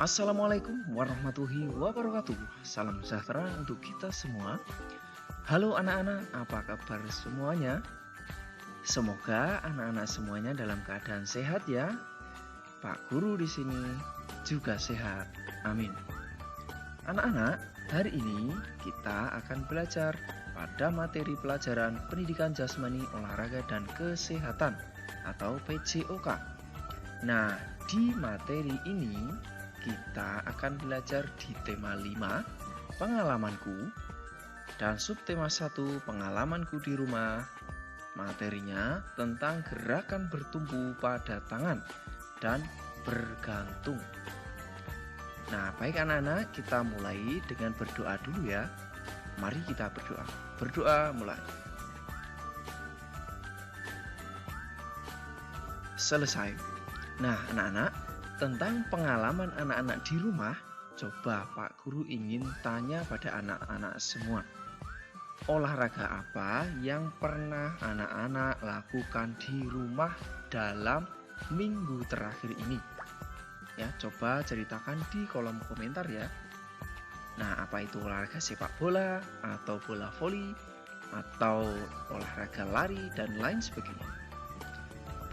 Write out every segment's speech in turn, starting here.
Assalamualaikum warahmatullahi wabarakatuh. Salam sejahtera untuk kita semua. Halo anak-anak, apa kabar semuanya? Semoga anak-anak semuanya dalam keadaan sehat ya. Pak Guru di sini juga sehat. Amin. Anak-anak, hari ini kita akan belajar pada materi pelajaran Pendidikan Jasmani, Olahraga dan Kesehatan atau PJOK. Nah, di materi ini kita akan belajar di tema 5, pengalamanku, dan subtema 1, pengalamanku di rumah. Materinya tentang gerakan bertumpu pada tangan dan bergantung. Nah, baik anak-anak, kita mulai dengan berdoa dulu ya. Mari kita berdoa. Berdoa mulai. Selesai. Nah, anak-anak, tentang pengalaman anak-anak di rumah, coba Pak Guru ingin tanya pada anak-anak semua. Olahraga apa yang pernah anak-anak lakukan di rumah dalam minggu terakhir ini? Ya, coba ceritakan di kolom komentar ya. Nah, apa itu olahraga sepak bola, atau bola voli, atau olahraga lari, dan lain sebagainya.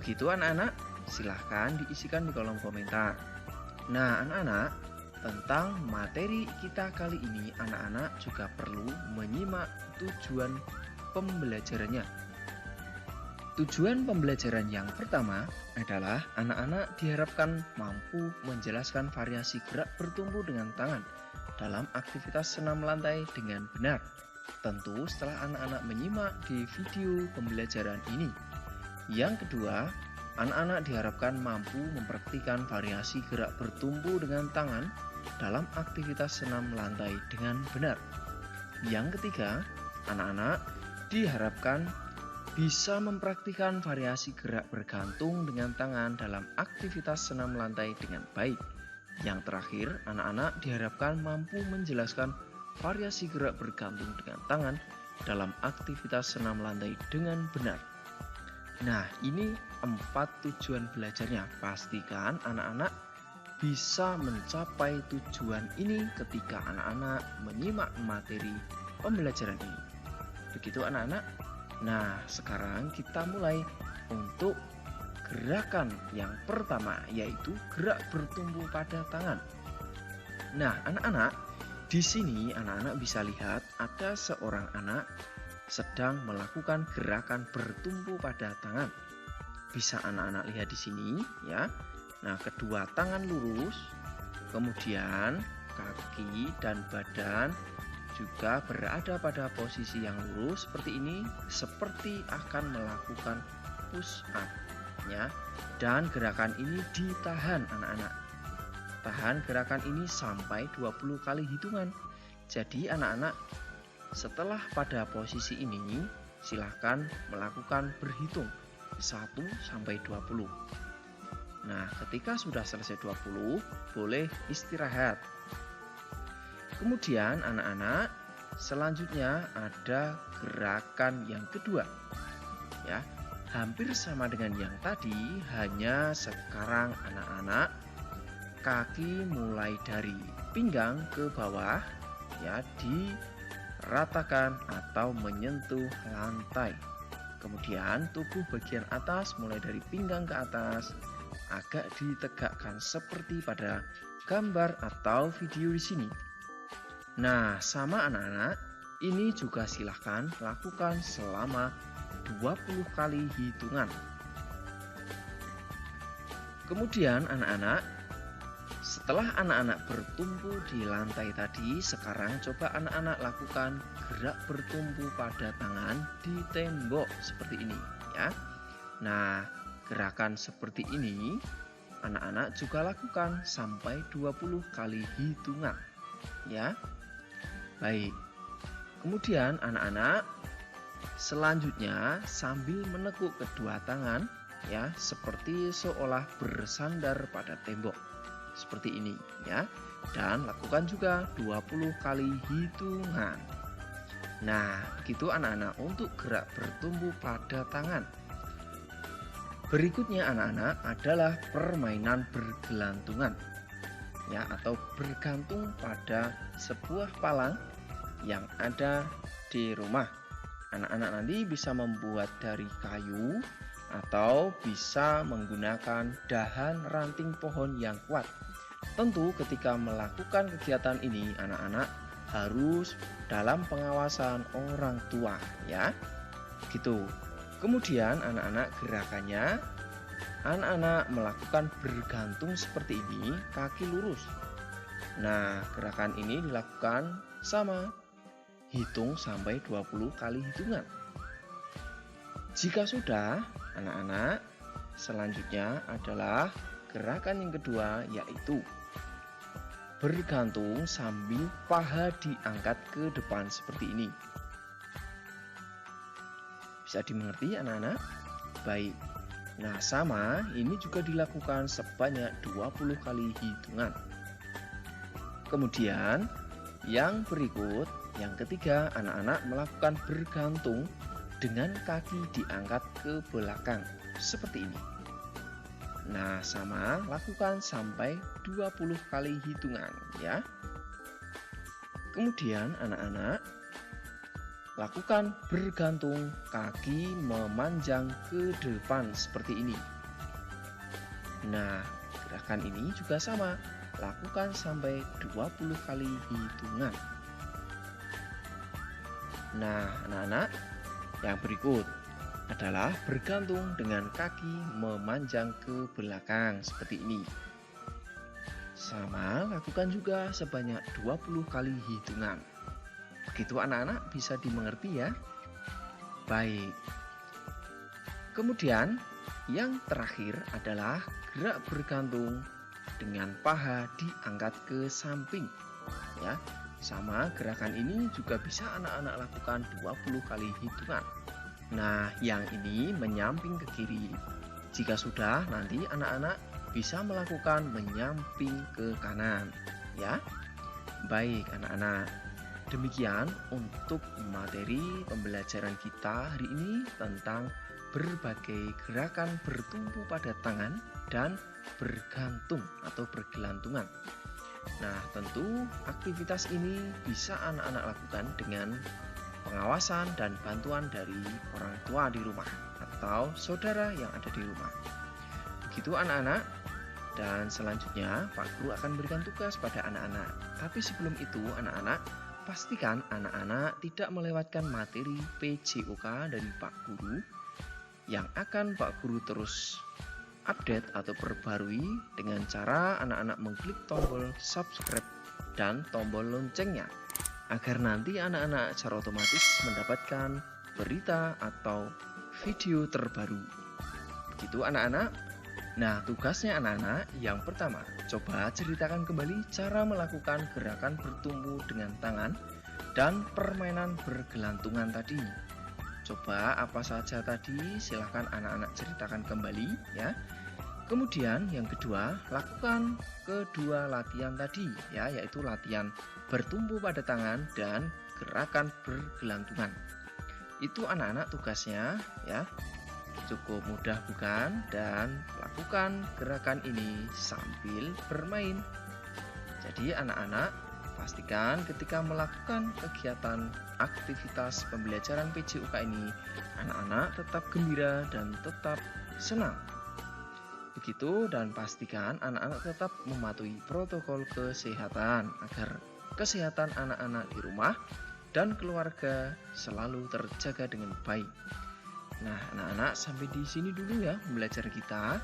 Begitu anak-anak, silahkan diisikan di kolom komentar. Nah anak-anak, tentang materi kita kali ini anak-anak juga perlu menyimak tujuan pembelajarannya. Tujuan pembelajaran yang pertama adalah anak-anak diharapkan mampu menjelaskan variasi gerak bertumpu dengan tangan dalam aktivitas senam lantai dengan benar. Tentu setelah anak-anak menyimak di video pembelajaran ini. Yang kedua, anak-anak diharapkan mampu mempraktikkan variasi gerak bertumpu dengan tangan dalam aktivitas senam lantai dengan benar. Yang ketiga, anak-anak diharapkan bisa mempraktikkan variasi gerak bergantung dengan tangan dalam aktivitas senam lantai dengan baik. Yang terakhir, anak-anak diharapkan mampu menjelaskan variasi gerak bergantung dengan tangan dalam aktivitas senam lantai dengan benar. Nah, ini 4 tujuan belajarnya. Pastikan anak-anak bisa mencapai tujuan ini ketika anak-anak menyimak materi pembelajaran ini. Begitu anak-anak. Nah, sekarang kita mulai untuk gerakan yang pertama, yaitu gerak bertumpu pada tangan. Nah, anak-anak, di sini anak-anak bisa lihat ada seorang anak sedang melakukan gerakan bertumpu pada tangan. Bisa anak-anak lihat di sini ya. Nah, kedua tangan lurus, kemudian kaki dan badan juga berada pada posisi yang lurus seperti ini, seperti akan melakukan push up ya. Dan gerakan ini ditahan anak-anak. Tahan gerakan ini sampai 20 kali hitungan. Jadi anak-anak, setelah pada posisi ini, silahkan melakukan berhitung 1 sampai 20. Nah, ketika sudah selesai 20, boleh istirahat. Kemudian anak-anak, selanjutnya ada gerakan yang kedua. Ya, hampir sama dengan yang tadi, hanya sekarang anak-anak kaki mulai dari pinggang ke bawah ya, diratakan atau menyentuh lantai. Kemudian tubuh bagian atas mulai dari pinggang ke atas agak ditegakkan seperti pada gambar atau video di sini. Nah, sama anak-anak, ini juga silahkan lakukan selama 20 kali hitungan. Kemudian anak-anak, setelah anak-anak bertumpu di lantai tadi, sekarang coba anak-anak lakukan gerak bertumpu pada tangan di tembok seperti ini ya. Nah, gerakan seperti ini anak-anak juga lakukan sampai 20 kali hitungan ya. Baik. Kemudian anak-anak selanjutnya sambil menekuk kedua tangan ya, seperti seolah bersandar pada tembok. Seperti ini ya. Dan lakukan juga 20 kali hitungan. Nah, begitu anak-anak untuk gerak bertumpu pada tangan. Berikutnya anak-anak adalah permainan bergelantungan. ya, atau bergantung pada sebuah palang yang ada di rumah. Anak-anak nanti bisa membuat dari kayu atau bisa menggunakan dahan ranting pohon yang kuat. Tentu ketika melakukan kegiatan ini anak-anak harus dalam pengawasan orang tua, ya. Gitu. Kemudian anak-anak gerakannya, anak-anak melakukan bergantung seperti ini, kaki lurus. Nah, gerakan ini dilakukan sama, hitung sampai 20 kali hitungan. Jika sudah, anak-anak, selanjutnya adalah gerakan yang kedua, yaitu bergantung sambil paha diangkat ke depan seperti ini. Bisa dimengerti anak-anak? Baik. Nah, sama ini juga dilakukan sebanyak 20 kali hitungan. Kemudian yang berikut, yang ketiga, anak-anak melakukan bergantung dengan kaki diangkat ke belakang seperti ini. Nah, sama, lakukan sampai 20 kali hitungan, ya. Kemudian anak-anak lakukan bergantung kaki memanjang ke depan seperti ini. Nah, gerakan ini juga sama, lakukan sampai 20 kali hitungan. Nah, anak-anak, yang berikut adalah bergantung dengan kaki memanjang ke belakang seperti ini. Sama, lakukan juga sebanyak 20 kali hitungan. Begitu anak-anak, bisa dimengerti ya? Baik. Kemudian yang terakhir adalah gerak bergantung dengan paha diangkat ke samping, ya. Sama, gerakan ini juga bisa anak-anak lakukan 20 kali hitungan. Nah, yang ini menyamping ke kiri. Jika sudah, nanti anak-anak bisa melakukan menyamping ke kanan, ya. Baik anak-anak, demikian untuk materi pembelajaran kita hari ini tentang berbagai gerakan bertumpu pada tangan dan bergantung atau bergelantungan. Nah, tentu aktivitas ini bisa anak-anak lakukan dengan pengawasan dan bantuan dari orang tua di rumah atau saudara yang ada di rumah. Begitu anak-anak, dan selanjutnya Pak Guru akan berikan tugas pada anak-anak. Tapi sebelum itu anak-anak, pastikan anak-anak tidak melewatkan materi PJOK dari Pak Guru yang akan Pak Guru terus update atau perbarui dengan cara anak-anak mengklik tombol subscribe dan tombol loncengnya, agar nanti anak-anak secara otomatis mendapatkan berita atau video terbaru. Begitu anak-anak. Nah, tugasnya anak-anak yang pertama, coba ceritakan kembali cara melakukan gerakan bertumpu dengan tangan dan permainan bergelantungan tadi. Coba apa saja tadi, silahkan anak-anak ceritakan kembali ya. Kemudian yang kedua, lakukan kedua latihan tadi ya, yaitu latihan bertumpu pada tangan dan gerakan bergelantungan. Itu anak-anak tugasnya ya. Cukup mudah bukan? Dan lakukan gerakan ini sambil bermain. Jadi anak-anak pastikan ketika melakukan kegiatan aktivitas pembelajaran PJOK ini, anak-anak tetap gembira dan tetap senang. Begitu, dan pastikan anak-anak tetap mematuhi protokol kesehatan agar kesehatan anak-anak di rumah dan keluarga selalu terjaga dengan baik. Nah, anak-anak sampai di sini dulu ya pembelajaran kita.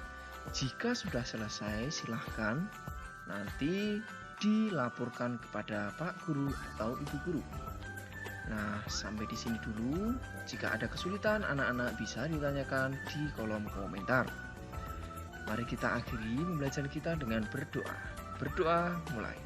Jika sudah selesai, silahkan nanti dilaporkan kepada Pak Guru atau Ibu Guru. Nah, sampai di sini dulu. Jika ada kesulitan, anak-anak bisa ditanyakan di kolom komentar. Mari kita akhiri pembelajaran kita dengan berdoa. Berdoa mulai.